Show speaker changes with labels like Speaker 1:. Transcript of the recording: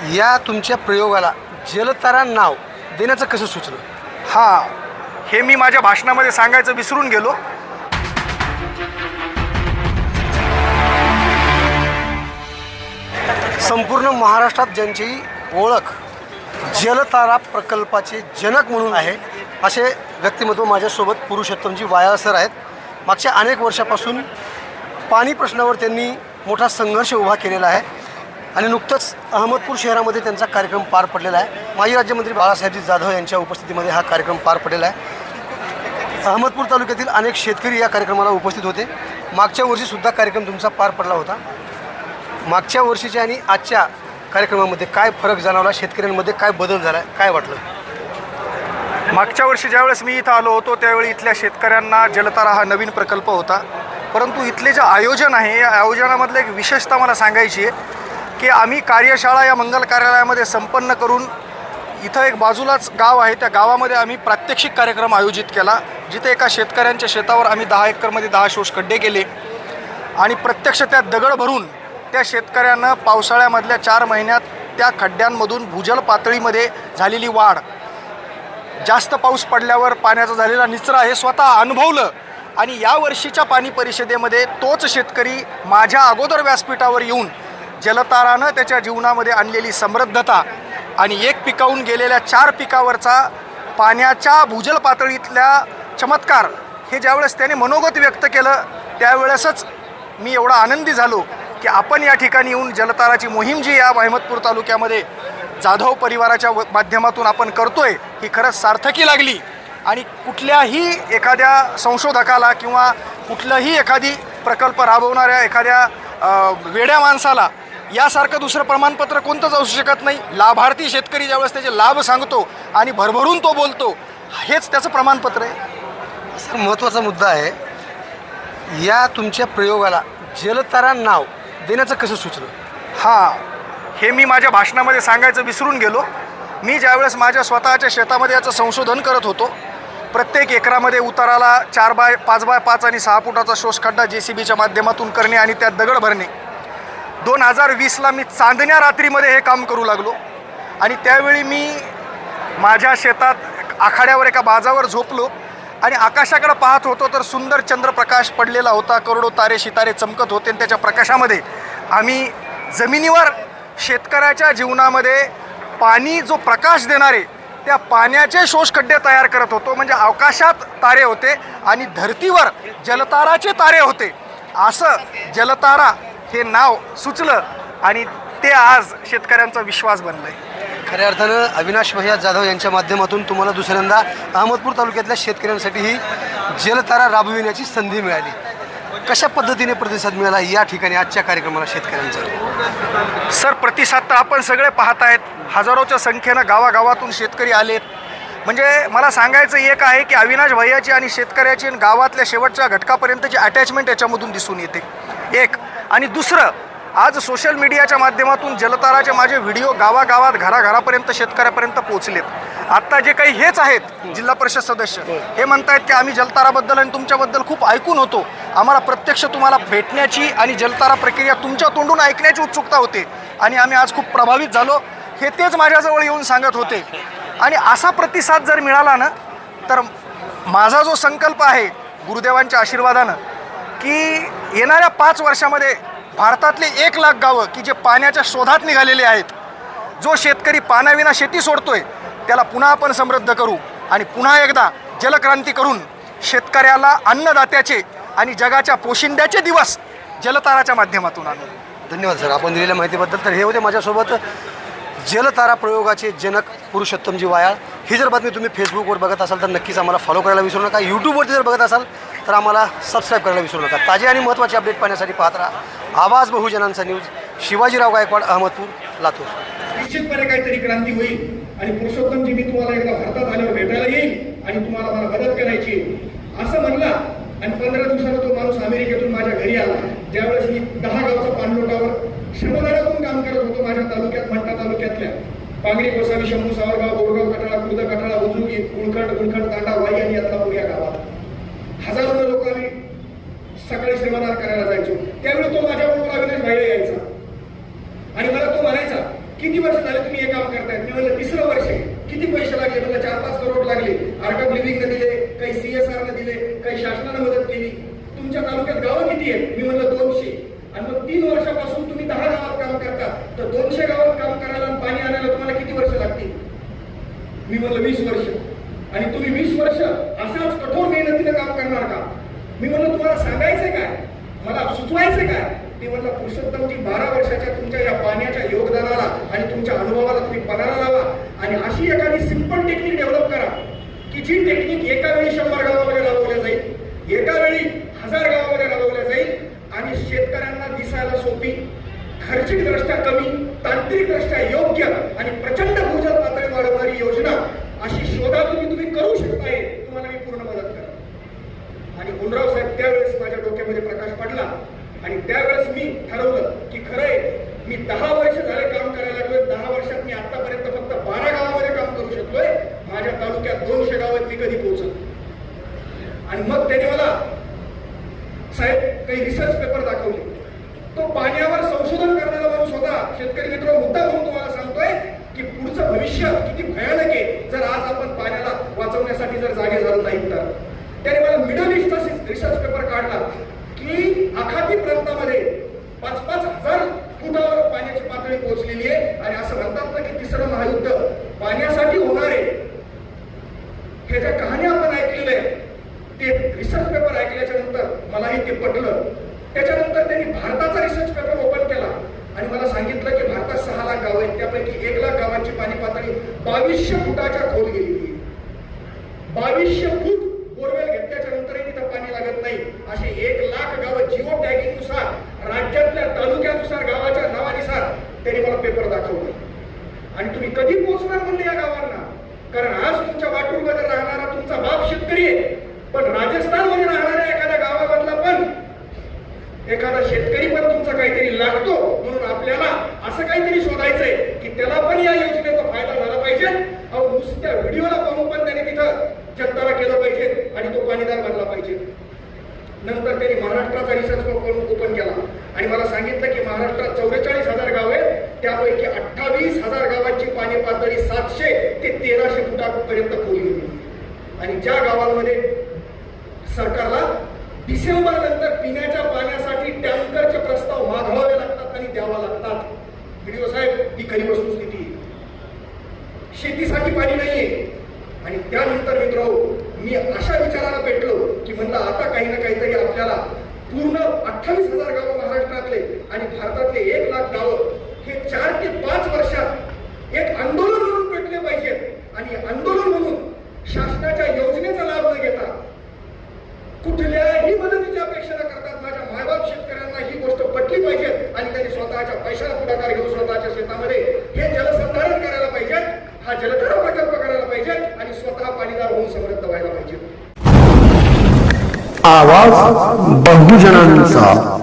Speaker 1: या तुमच्या प्रयोगाला जलतारा नाव देण्याचं कसं सुचलं?
Speaker 2: हां, हे मी माझ्या भाषणामध्ये सांगायचं विसरून गेलो.
Speaker 1: संपूर्ण महाराष्ट्रात ज्यांची ओळख जलतारा प्रकल्पाचे जनक म्हणून आहे असे व्यक्तिमत्व माझ्यासोबत पुरुषोत्तमजी वायाळ सर आहेत. मागच्या अनेक वर्षापासून पाणी प्रश्नावर त्यांनी मोठा संघर्ष उभा केलेला आहे आणि नुकतंच अहमदपूर शहरामध्ये त्यांचा कार्यक्रम पार पडलेला आहे. माजी राज्यमंत्री बाळासाहेबजी जाधव यांच्या उपस्थितीमध्ये हा कार्यक्रम पार पडलेला आहे. अहमदपूर तालुक्यातील अनेक शेतकरी या कार्यक्रमाला उपस्थित होते. मागच्या वर्षीसुद्धा कार्यक्रम तुमचा पार पडला होता. मागच्या वर्षीच्या आणि आजच्या कार्यक्रमामध्ये काय फरक जाणवला? शेतकऱ्यांमध्ये काय बदल झाला? काय वाटलं?
Speaker 2: मागच्या वर्षी ज्यावेळेस मी इथं आलो होतो त्यावेळी इथल्या शेतकऱ्यांना जलतारा हा नवीन प्रकल्प होता, परंतु इथले जे आयोजन आहे या आयोजनामधलं एक विशेषता मला सांगायची आहे की आम्ही कार्यशाळा या मंगल कार्यालयामध्ये संपन्न करून इथं एक बाजूलाच गाव आहे, त्या गावामध्ये आम्ही प्रात्यक्षिक कार्यक्रम आयोजित केला, जिथे एका शेतकऱ्यांच्या शेतावर आम्ही 10 एकरमध्ये 10 शोष खड्डे केले आणि प्रत्यक्ष त्यात दगड भरून त्या शेतकऱ्यांना पावसाळ्यामधल्या 4 महिन्यात त्या खड्ड्यांमधून भूजल पातळीमध्ये झालेली वाढ, जास्त पाऊस पडल्यावर पाण्याचा झालेला निचरा हे स्वतः अनुभवलं. आणि या वर्षीच्या पाणी परिषदेमध्ये तोच शेतकरी माझ्या अगोदर व्यासपीठावर येऊन जलतारानं त्याच्या जीवनामध्ये आणलेली समृद्धता आणि एक पिकावून गेलेल्या 4 पिकावरचा पाण्याच्या भूजल पातळीतल्या चमत्कार हे ज्यावेळेस त्याने मनोगत व्यक्त केलं त्यावेळेसच मी एवढा आनंदी झालो की आपण या ठिकाणी येऊन जलताराची मोहीम जी या अहमदपूर तालुक्यामध्ये जाधव परिवाराच्या माध्यमातून आपण करतोय ही खरंच सार्थकी लागली. आणि कुठल्याही एखाद्या संशोधकाला किंवा कुठलंही एखादी प्रकल्प राबवणाऱ्या एखाद्या वेड्या माणसाला यासारखं दुसरं प्रमाणपत्र कोणतंच असू शकत नाही. लाभार्थी शेतकरी ज्यावेळेस त्याचे लाभ सांगतो आणि भरभरून तो बोलतो हेच त्याचं प्रमाणपत्र आहे.
Speaker 1: सर, महत्त्वाचा मुद्दा आहे, या तुमच्या प्रयोगाला जलतारा नाव देण्याचं कसं सुचलं?
Speaker 2: हां, हे मी माझ्या भाषणामध्ये सांगायचं विसरून गेलो. मी ज्यावेळेस माझ्या स्वतःच्या शेतामध्ये याचं संशोधन करत होतो, प्रत्येक एकरामध्ये उताराला 4 बाय 5 बाय 5 आणि 6 फुटाचा शोषखड्डा JCBच्या माध्यमातून करणे आणि त्यात दगड भरणे. 2020ला मी चांदण्या रात्रीमध्ये हे काम करू लागलो आणि त्यावेळी मी माझ्या शेतात आखाड्यावर एका बाजावर झोपलो आणि आकाशाकडे पाहत होतो तर सुंदर चंद्रप्रकाश पडलेला होता, करोडो तारे शितारे चमकत होते आणि त्याच्या प्रकाशामध्ये आम्ही जमिनीवर शेतकऱ्याच्या जीवनामध्ये पाणी जो प्रकाश देणारे त्या पाण्याचे शोषखड्डे तयार करत होतो. म्हणजे आकाशात तारे होते आणि धरतीवर जलताराचे तारे होते. असं जलतारा हे नाव सुचलं आणि ते आज शेतकऱ्यांचा विश्वास बनलं आहे.
Speaker 1: खऱ्या अर्थानं अविनाश भैया जाधव यांच्या माध्यमातून तुम्हाला दुसऱ्यांदा अहमदपूर तालुक्यातल्या शेतकऱ्यांसाठी ही जलतारा राबविण्याची संधी मिळाली. कशा पद्धतीने प्रतिसाद मिळाला या ठिकाणी आजच्या कार्यक्रमाला शेतकऱ्यांचा?
Speaker 2: सर, प्रतिसाद तर आपण सगळे पाहत आहेत. हजारोच्या संख्येनं गावागावातून शेतकरी आलेत. म्हणजे मला सांगायचं एक आहे की अविनाश भैयाची आणि शेतकऱ्याची आणि गावातल्या शेवटच्या घटकापर्यंतची अटॅचमेंट याच्यामधून दिसून येते एक. आणि दुसरं, आज सोशल मीडियाच्या माध्यमातून जलताराचे माझे व्हिडिओ गावागावात घराघरापर्यंत शेतकऱ्यापर्यंत पोहोचलेत. आत्ता जे काही हेच आहेत जिल्हा परिषद सदस्य हे म्हणतायत की आम्ही जलताराबद्दल आणि तुमच्याबद्दल खूप ऐकून होतो, आम्हाला प्रत्यक्ष तुम्हाला भेटण्याची आणि जलतारा प्रक्रिया तुमच्या तोंडून ऐकण्याची उत्सुकता होते आणि आम्ही आज खूप प्रभावित झालो हे तेच माझ्याजवळ येऊन सांगत होते. आणि असा प्रतिसाद जर मिळाला ना तर माझा जो संकल्प आहे गुरुदेवांच्या आशीर्वादानं की येणाऱ्या 5 वर्षामध्ये भारतातले 1 लाख गावं की जे पाण्याच्या शोधात निघालेले आहेत, जो शेतकरी पाण्याविना शेती सोडतोय त्याला पुन्हा आपण समृद्ध करू आणि पुन्हा एकदा जलक्रांती करून शेतकऱ्याला अन्नदात्याचे आणि जगाच्या पोशिंद्याचे दिवस जलताराच्या माध्यमातून आणू.
Speaker 1: धन्यवाद सर, आपण दिलेल्या माहितीबद्दल. तर हे होते माझ्यासोबत जलतारा प्रयोगाचे जनक पुरुषोत्तमजी वायाळ. ही जर बातमी तुम्ही फेसबुकवर बघत असाल तर नक्कीच आम्हाला फॉलो करायला विसरू नका. यूट्यूबवरती जर बघत असाल तर आम्हाला सबस्क्राईब करायला विसरू नका. ताजे आणि महत्त्वाचे अपडेट पाहण्यासाठी पाहत राहा आवाज बहुजनांचा न्यूज. शिवाजीराव गायकवाड, अहमदपूर, लातूर.
Speaker 3: निश्चितपणे काहीतरी क्रांती होईल आणि पुरुषोत्तमजी मी तुम्हाला एकदा भारतात आल्यावर भेटायला येईल आणि तुम्हाला मला मदत करायची असं म्हणला. आणि 15 दिवसानं तो माणूस अमेरिकेतून माझ्या घरी आला. ज्यावेळेस मी 10 गावचा पाणलोटावर श्रमदानातून काम करत होतो माझ्या तालुक्यात, मंठा तालुक्यातल्या पांगरी, गोसावी, शंभू, सावरगाव, बोरगाव, कटाळा, खुर्द, कटाळा, उजरुगी, गुळखंड, तांडा, वाई आणि यातलापूर या गावात हजारो लोक आम्ही सकाळी श्रमदान करायला जायचो. त्यावेळी तो माझ्याबरोबर अविनाश भाईला यायचा आणि मला तो म्हणायचा किती वर्ष झाले तुम्ही हे काम करतायत? मी म्हणलं तिसरं वर्ष आहे. किती पैसे लागले? म्हणलं 4-5 करोड लागले. आर्ट ऑफ लिव्हिंगने दिले, काही CSR ने दिले, काही शासनाने मदत केली. तुमच्या तालुक्यात गावं किती आहेत? मी म्हणलं 200. आणि मग 3 वर्षापासून तुम्ही 10 गावात काम करता, तर 200 गावात काम करायला आणि पाणी आणायला तुम्हाला किती वर्ष लागतील? मी म्हणलं 20 वर्ष. आणि तुम्ही 20 वर्ष असाच कठोर मेहनतीने काम करणार का? मी म्हणलं तुम्हाला सांगायचंय काय, मला सुचवायचंय काय? ते म्हणलं पुरुषोत्तमजी 12 वर्षाच्या तुमच्या या पाण्याच्या योगदानाला आणि तुमच्या अनुभवाला तुम्ही पणाला लावा आणि अशी एखादी सिंपल टेक्निक डेव्हलप करा की जी टेक्निक एका वेळी 100 गावामध्ये राबवल्या जाईल, एका वेळी 1000 गावामध्ये राबवल्या जाईल आणि शेतकऱ्यांना दिसायला सोपी, खर्चिक दृष्ट्या कमी, तांत्रिक दृष्ट्या योग्य आणि प्रचंड भूजल पातळी वाढवणारी योजना अशी शोधा तुम्ही करू शकताय. तुम्हाला मी पूर्ण मदत करा. आणि गुणराव साहेब त्यावेळेस माझ्या डोक्यामध्ये प्रकाश पडला आणि त्यावेळेस मी ठरवलं की खरंय मी 10 वर्ष झाले काम करायला लागलोय. 10 वर्षात मी आतापर्यंत फक्त 12 गावामध्ये काम करू शकलोय. माझ्या तालुक्यात 200 गावात मी कधी पोहोचलो. आणि मग त्याने मला साहेब काही रिसर्च पेपर दाखवले. तो पाण्यावर संशोधन करणारा माणूस होता. शेतकरी मित्र, मुद्दा म्हणून तुम्हाला सांगतोय की पुढचं भविष्य किती भयानक आहे जर आज आपण पाण्याला वाचवण्यासाठी जर जागे झालो नाही तर. त्याने मला मिडल ईस्टचा रिसर्च पेपर काढला की आखाती प्रांतामध्ये 5-5 हजार फुटावर पाण्याची पातळी पोहोचलेली आहे. आणि असं म्हणतात ना की तिसरं महायुद्ध पाण्यासाठी होणार आहे. हे ज्या कहाण्या आपण ऐकलेल्या आहेत ते रिसर्च पेपर ऐकल्याच्या नंतर मलाही ते पटलं. त्याच्यानंतर त्यांनी भारताचा रिसर्च पेपर ओपन केला आणि मला सांगितलं की भारतात 6 लाख गावं आहेत, त्यापैकी 1 लाख गावांची पाणी पातळी 2200 फुटाच्या खोल गेलेली आहे. 2200 फूट बोरवेल घेतल्याच्या नंतरही तिथं पाणी लागत नाही. अशी 1 लाख गावं जिओ टॅगिंग नुसार राज्यातल्या तालुक्यानुसार गावाच्या नावानुसार त्यांनी मला पेपर दाखवला. आणि तुम्ही कधी पोहोचणार म्हणले या गावांना? कारण आज तुमच्या वाटूरमध्ये राहणारा तुमचा बाप शेतकरी आहे, पण राजस्थानमध्ये राहणाऱ्या एखाद्या गावामधला पण एखादा शेतकरी पण तुमचा काहीतरी लागतो. म्हणून आपल्याला असं काहीतरी शोधायचंय की त्याला पण या योजनेचा फायदा झाला पाहिजे. अहो नुसत्या व्हिडिओला पाहून पण त्याने तिथं जनताला केलं पाहिजे आणि तो पाणीदार बनला पाहिजे. नंतर त्यांनी महाराष्ट्राचा रिसर्च ओपन केला आणि मला सांगितलं की महाराष्ट्रात 44,000 गाव आहेत, त्यापैकी 28,000 गावांची पाणी पातळी 700 ते 1300 फुटापर्यंत खोल गेली. आणि ज्या गावांमध्ये सरकारला डिसेंबर नंतर पिण्याच्या पाण्यासाठी टँकरचे प्रस्ताव मागवावे लागतात आणि द्यावा लागतात. व्हिडिओ साहेब, ही खरी वस्तुस्थिती आहे. शेतीसाठी पाणी नाहीये. आणि त्यानंतर मित्र मी अशा विचाराला पेटलो की म्हणलं आता काही ना काहीतरी आपल्याला पूर्ण 28,000 गावं महाराष्ट्रातले आणि भारतातले 1 लाख गावं हे 4 ते 5 वर्षात एक आंदोलन म्हणून पेटले पाहिजेत. आणि आंदोलन म्हणून शासनाच्या योजनेचा लाभ न घेता कुठल्याही मदतीची अपेक्षा न करतात माझ्या मायबाप शेतकऱ्यांना ही गोष्ट पटली पाहिजे आणि त्यांनी स्वतःच्या पैशाला पुढाकार घेऊन स्वतःच्या शेतामध्ये हे जलसंधारण करायला पाहिजे, हा जलधारा प्रकल्प करायला पाहिजे आणि स्वतः पाणीदार होऊन समृद्ध व्हायला पाहिजे.
Speaker 4: आवाज बहुजनांचा.